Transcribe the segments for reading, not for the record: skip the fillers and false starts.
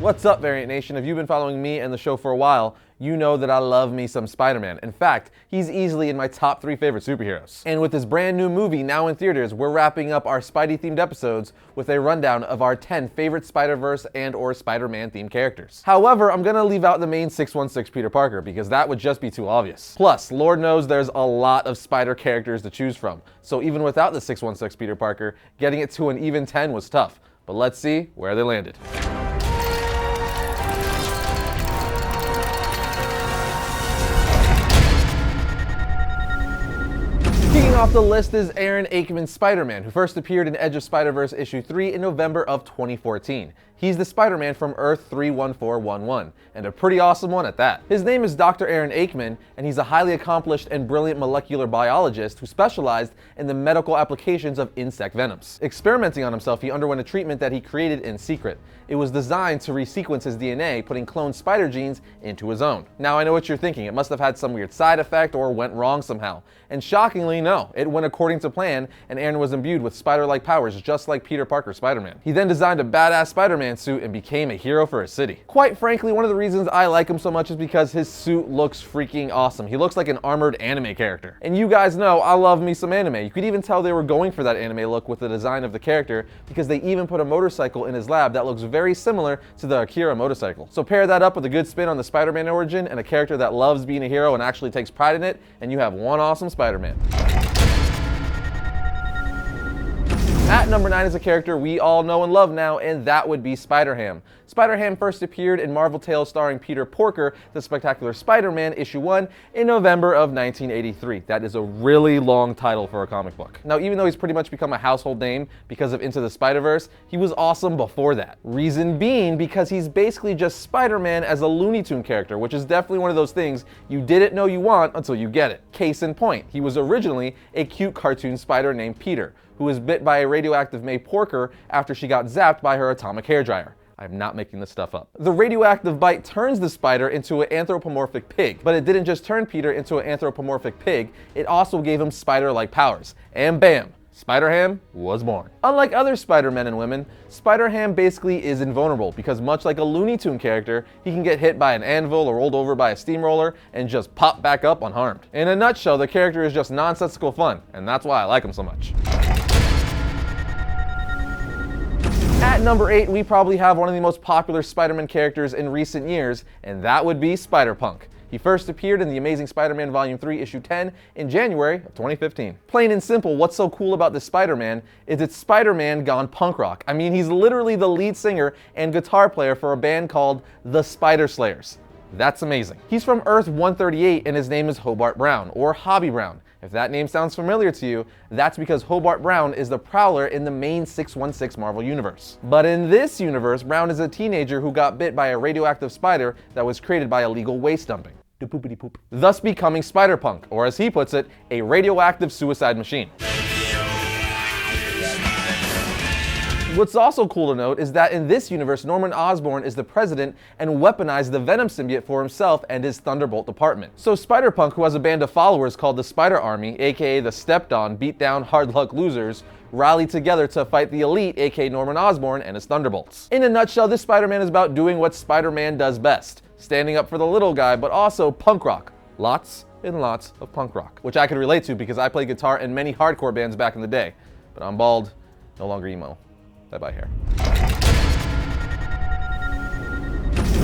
What's up, Variant Nation? If you've been following me and the show for a while, you know that I love me some Spider-Man. In fact, he's easily in my top 3 favorite superheroes. And with this brand new movie now in theaters, we're wrapping up our Spidey-themed episodes with a rundown of our 10 favorite Spider-Verse and or Spider-Man themed characters. However, I'm gonna leave out the main 616 Peter Parker because that would just be too obvious. Plus, Lord knows there's a lot of Spider characters to choose from. So even without the 616 Peter Parker, getting it to an even 10 was tough. But let's see where they landed. Kicking off the list is Aaron Aikman's Spider-Man, who first appeared in Edge of Spider-Verse issue 3 in November of 2014. He's the Spider-Man from Earth 31411, and a pretty awesome one at that. His name is Dr. Aaron Aikman, and he's a highly accomplished and brilliant molecular biologist who specialized in the medical applications of insect venoms. Experimenting on himself, he underwent a treatment that he created in secret. It was designed to resequence his DNA, putting cloned spider genes into his own. Now I know what you're thinking, it must have had some weird side effect or went wrong somehow. And shockingly, no, it went according to plan, and Aaron was imbued with spider-like powers just like Peter Parker Spider-Man. He then designed a badass Spider-Man suit and became a hero for his city. Quite frankly, one of the reasons I like him so much is because his suit looks freaking awesome. He looks like an armored anime character. And you guys know I love me some anime. You could even tell they were going for that anime look with the design of the character because they even put a motorcycle in his lab that looks very similar to the Akira motorcycle. So pair that up with a good spin on the Spider-Man origin and a character that loves being a hero and actually takes pride in it, and you have one awesome Spider-Man. At number 9 is a character we all know and love now, and that would be SpiderHam. SpiderHam first appeared in Marvel Tales starring Peter Porker, The Spectacular Spider-Man issue 1 in November of 1983. That is a really long title for a comic book. Now, even though he's pretty much become a household name because of Into the Spider-Verse, he was awesome before that. Reason being because he's basically just Spider-Man as a Looney Tune character, which is definitely one of those things you didn't know you want until you get it. Case in point, he was originally a cute cartoon spider named Peter, who was bit by a radioactive May Porker after she got zapped by her atomic hairdryer. I'm not making this stuff up. The radioactive bite turns the spider into an anthropomorphic pig, but it didn't just turn Peter into an anthropomorphic pig, it also gave him spider-like powers. And bam! SpiderHam was born. Unlike other Spider-Men and women, SpiderHam basically is invulnerable because much like a Looney Tune character, he can get hit by an anvil or rolled over by a steamroller and just pop back up unharmed. In a nutshell, the character is just nonsensical fun, and that's why I like him so much. At number 8, we probably have one of the most popular Spider-Man characters in recent years, and that would be SpiderPunk. He first appeared in The Amazing Spider-Man Volume 3, Issue 10 in January of 2015. Plain and simple, what's so cool about this Spider-Man is it's Spider-Man gone punk rock. I mean, he's literally the lead singer and guitar player for a band called the Spider Slayers. That's amazing. He's from Earth 138 and his name is Hobart Brown, or Hobby Brown. If that name sounds familiar to you, that's because Hobart Brown is the Prowler in the main 616 Marvel Universe. But in this universe, Brown is a teenager who got bit by a radioactive spider that was created by illegal waste dumping. Poop. Thus becoming SpiderPunk, or as he puts it, a radioactive suicide machine. What's also cool to note is that in this universe, Norman Osborn is the president and weaponized the Venom symbiote for himself and his Thunderbolt department. So SpiderPunk, who has a band of followers called the Spider Army, aka the stepped-on, beat-down, hard-luck losers, rally together to fight the Elite, aka Norman Osborn and his Thunderbolts. In a nutshell, this Spider-Man is about doing what Spider-Man does best, standing up for the little guy, but also punk rock. Lots and lots of punk rock, which I could relate to because I played guitar in many hardcore bands back in the day. But I'm bald, no longer emo. Bye-bye hair.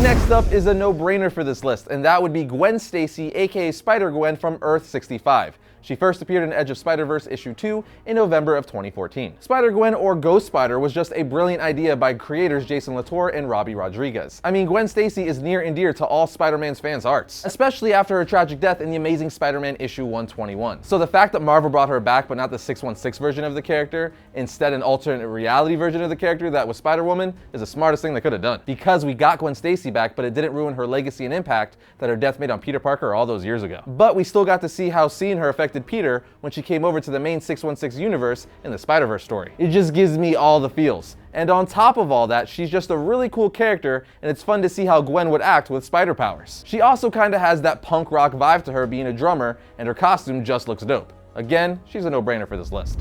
Next up is a no-brainer for this list, and that would be Gwen Stacy, aka Spider-Gwen from Earth 65. She first appeared in Edge of Spider-Verse issue 2 in November of 2014. Spider-Gwen, or Ghost Spider, was just a brilliant idea by creators Jason Latour and Robbie Rodriguez. I mean, Gwen Stacy is near and dear to all Spider-Man's fans' hearts, especially after her tragic death in The Amazing Spider-Man issue 121. So the fact that Marvel brought her back but not the 616 version of the character, instead an alternate reality version of the character that was Spider-Woman, is the smartest thing they could have done. Because we got Gwen Stacy back, but it didn't ruin her legacy and impact that her death made on Peter Parker all those years ago. But we still got to see how seeing her affected Peter when she came over to the main 616 universe in the Spider-Verse story. It just gives me all the feels. And on top of all that, she's just a really cool character, and it's fun to see how Gwen would act with spider powers. She also kinda has that punk rock vibe to her being a drummer, and her costume just looks dope. Again, she's a no-brainer for this list.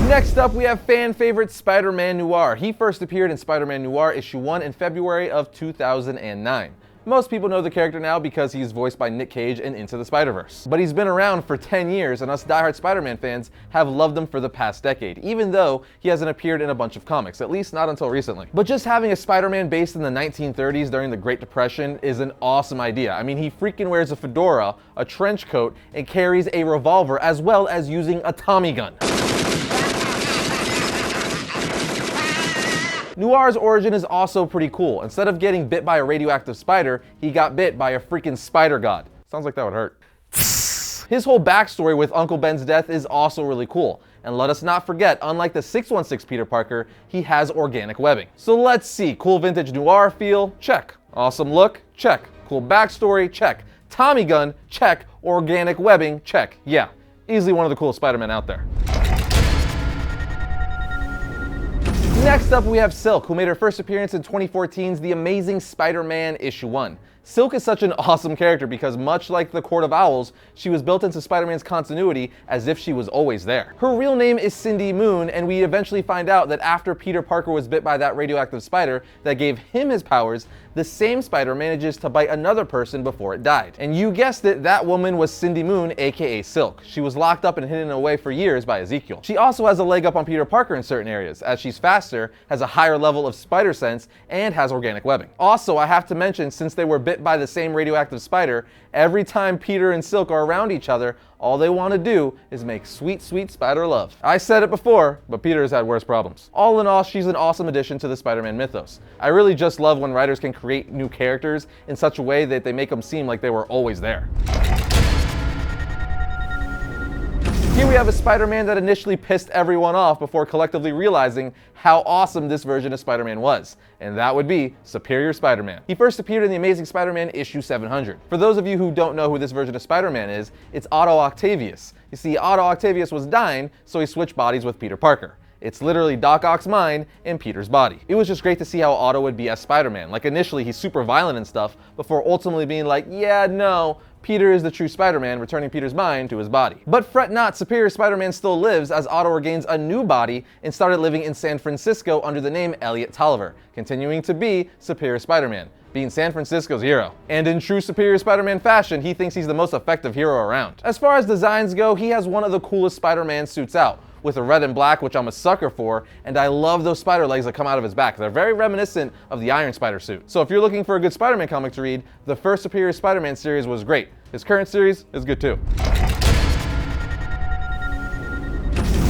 Next up, we have fan favorite Spider-Man Noir. He first appeared in Spider-Man Noir issue 1 in February of 2009. Most people know the character now because he's voiced by Nick Cage in Into the Spider-Verse. But he's been around for 10 years, and us diehard Spider-Man fans have loved him for the past decade, even though he hasn't appeared in a bunch of comics, at least not until recently. But just having a Spider-Man based in the 1930s during the Great Depression is an awesome idea. I mean, he freaking wears a fedora, a trench coat, and carries a revolver, as well as using a Tommy gun. Noir's origin is also pretty cool. Instead of getting bit by a radioactive spider, he got bit by a freaking spider god. Sounds like that would hurt. His whole backstory with Uncle Ben's death is also really cool. And let us not forget, unlike the 616 Peter Parker, he has organic webbing. So let's see, cool vintage Noir feel? Check. Awesome look? Check. Cool backstory? Check. Tommy gun? Check. Organic webbing? Check. Yeah, easily one of the coolest Spider-Men out there. Next up, we have Silk, who made her first appearance in 2014's The Amazing Spider-Man issue 1. Silk is such an awesome character because much like the Court of Owls, she was built into Spider-Man's continuity as if she was always there. Her real name is Cindy Moon, and we eventually find out that after Peter Parker was bit by that radioactive spider that gave him his powers, the same spider manages to bite another person before it died. And you guessed it, that woman was Cindy Moon, aka Silk. She was locked up and hidden away for years by Ezekiel. She also has a leg up on Peter Parker in certain areas, as she's faster, has a higher level of spider sense, and has organic webbing. Also, I have to mention, since they were bit by the same radioactive spider, every time Peter and Silk are around each other, all they want to do is make sweet, sweet spider love. I said it before, but Peter has had worse problems. All in all, she's an awesome addition to the Spider-Man mythos. I really just love when writers can create new characters in such a way that they make them seem like they were always there. Here we have a Spider-Man that initially pissed everyone off before collectively realizing how awesome this version of Spider-Man was, and that would be Superior Spider-Man. He first appeared in The Amazing Spider-Man issue 700. For those of you who don't know who this version of Spider-Man is, it's Otto Octavius. You see, Otto Octavius was dying, so he switched bodies with Peter Parker. It's literally Doc Ock's mind in Peter's body. It was just great to see how Otto would be as Spider-Man. Like initially he's super violent and stuff, before ultimately being like, yeah, no, Peter is the true Spider-Man, returning Peter's mind to his body. But fret not, Superior Spider-Man still lives as Otto regains a new body and started living in San Francisco under the name Elliot Tolliver, continuing to be Superior Spider-Man, being San Francisco's hero. And in true Superior Spider-Man fashion, he thinks he's the most effective hero around. As far as designs go, he has one of the coolest Spider-Man suits out, with a red and black, which I'm a sucker for, and I love those spider legs that come out of his back. They're very reminiscent of the Iron Spider suit. So if you're looking for a good Spider-Man comic to read, the first Superior Spider-Man series was great. His current series is good too.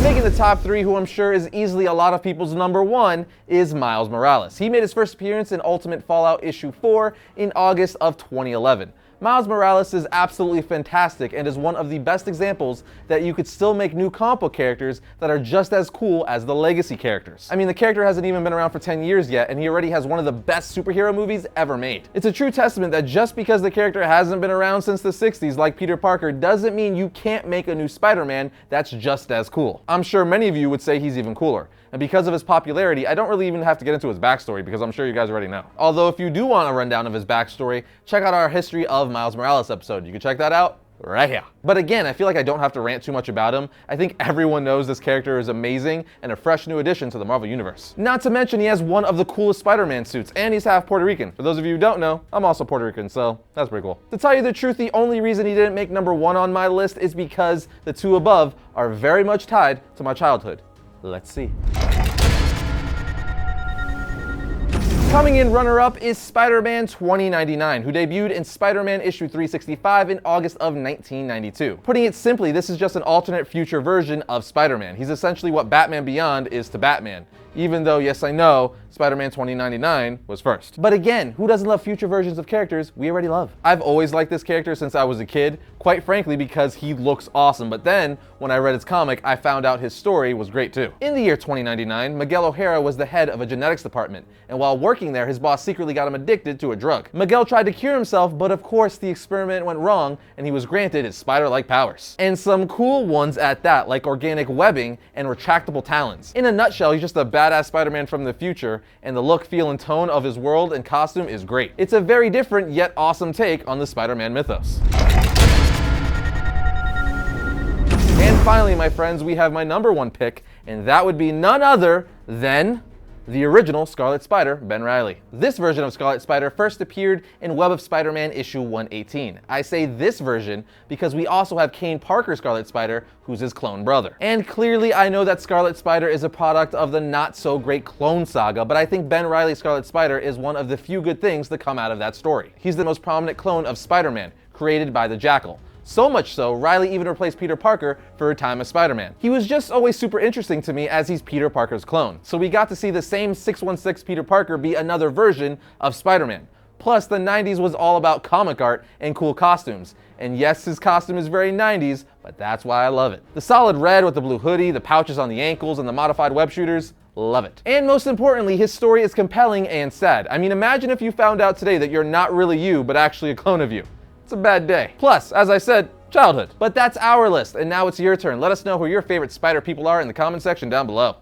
Making the top 3, who I'm sure is easily a lot of people's number 1, is Miles Morales. He made his first appearance in Ultimate Fallout issue 4 in August of 2011. Miles Morales is absolutely fantastic and is one of the best examples that you could still make new comic book characters that are just as cool as the legacy characters. I mean, the character hasn't even been around for 10 years yet, and he already has one of the best superhero movies ever made. It's a true testament that just because the character hasn't been around since the 60s like Peter Parker doesn't mean you can't make a new Spider-Man that's just as cool. I'm sure many of you would say he's even cooler. And because of his popularity, I don't really even have to get into his backstory because I'm sure you guys already know. Although if you do want a rundown of his backstory, check out our History of Miles Morales episode. You can check that out right here. But again, I feel like I don't have to rant too much about him. I think everyone knows this character is amazing and a fresh new addition to the Marvel Universe. Not to mention he has one of the coolest Spider-Man suits, and he's half Puerto Rican. For those of you who don't know, I'm also Puerto Rican, so that's pretty cool. To tell you the truth, the only reason he didn't make number 1 on my list is because the two above are very much tied to my childhood. Let's see. Coming in runner-up is Spider-Man 2099, who debuted in Spider-Man issue 365 in August of 1992. Putting it simply, this is just an alternate future version of Spider-Man. He's essentially what Batman Beyond is to Batman, even though, yes, I know, Spider-Man 2099 was first. But again, who doesn't love future versions of characters we already love? I've always liked this character since I was a kid, quite frankly because he looks awesome, but then, when I read his comic, I found out his story was great too. In the year 2099, Miguel O'Hara was the head of a genetics department, and while working there, his boss secretly got him addicted to a drug. Miguel tried to cure himself, but of course the experiment went wrong, and he was granted his spider-like powers. And some cool ones at that, like organic webbing and retractable talons. In a nutshell, he's just a badass Spider-Man from the future, and the look, feel, and tone of his world and costume is great. It's a very different yet awesome take on the Spider-Man mythos. And finally, my friends, we have my number one pick, and that would be none other than the original Scarlet Spider, Ben Reilly. This version of Scarlet Spider first appeared in Web of Spider-Man issue 118. I say this version because we also have Kane Parker's Scarlet Spider, who's his clone brother. And clearly I know that Scarlet Spider is a product of the not-so-great Clone Saga, but I think Ben Reilly's Scarlet Spider is one of the few good things to come out of that story. He's the most prominent clone of Spider-Man, created by the Jackal. So much so, Reilly even replaced Peter Parker for a time as Spider-Man. He was just always super interesting to me as he's Peter Parker's clone. So we got to see the same 616 Peter Parker be another version of Spider-Man. Plus, the 90s was all about comic art and cool costumes. And yes, his costume is very 90s, but that's why I love it. The solid red with the blue hoodie, the pouches on the ankles, and the modified web shooters, love it. And most importantly, his story is compelling and sad. I mean, imagine if you found out today that you're not really you, but actually a clone of you. It's a bad day. Plus, as I said, childhood. But that's our list, and now it's your turn. Let us know who your favorite Spider people are in the comment section down below.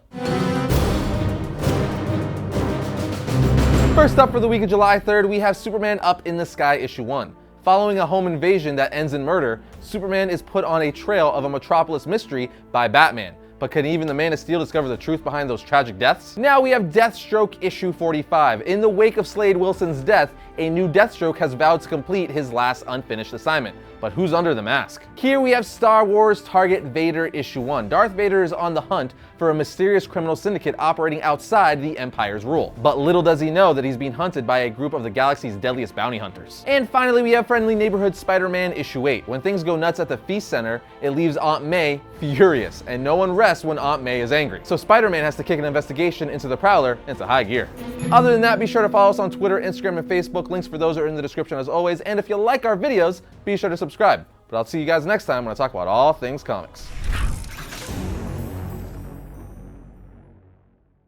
First up for the week of July 3rd, we have Superman Up in the Sky issue 1. Following a home invasion that ends in murder, Superman is put on a trail of a Metropolis mystery by Batman. But can even the Man of Steel discover the truth behind those tragic deaths? Now we have Deathstroke issue 45. In the wake of Slade Wilson's death, a new Deathstroke has vowed to complete his last unfinished assignment. But who's under the mask? Here we have Star Wars Target Vader issue 1. Darth Vader is on the hunt for a mysterious criminal syndicate operating outside the Empire's rule. But little does he know that he's being hunted by a group of the galaxy's deadliest bounty hunters. And finally, we have Friendly Neighborhood Spider-Man issue 8. When things go nuts at the Feast Center, it leaves Aunt May furious, and no one rests when Aunt May is angry. So Spider-Man has to kick an investigation into the Prowler into high gear. Other than that, be sure to follow us on Twitter, Instagram, and Facebook. Links for those are in the description as always. And if you like our videos, be sure to subscribe. But I'll see you guys next time when I talk about all things comics.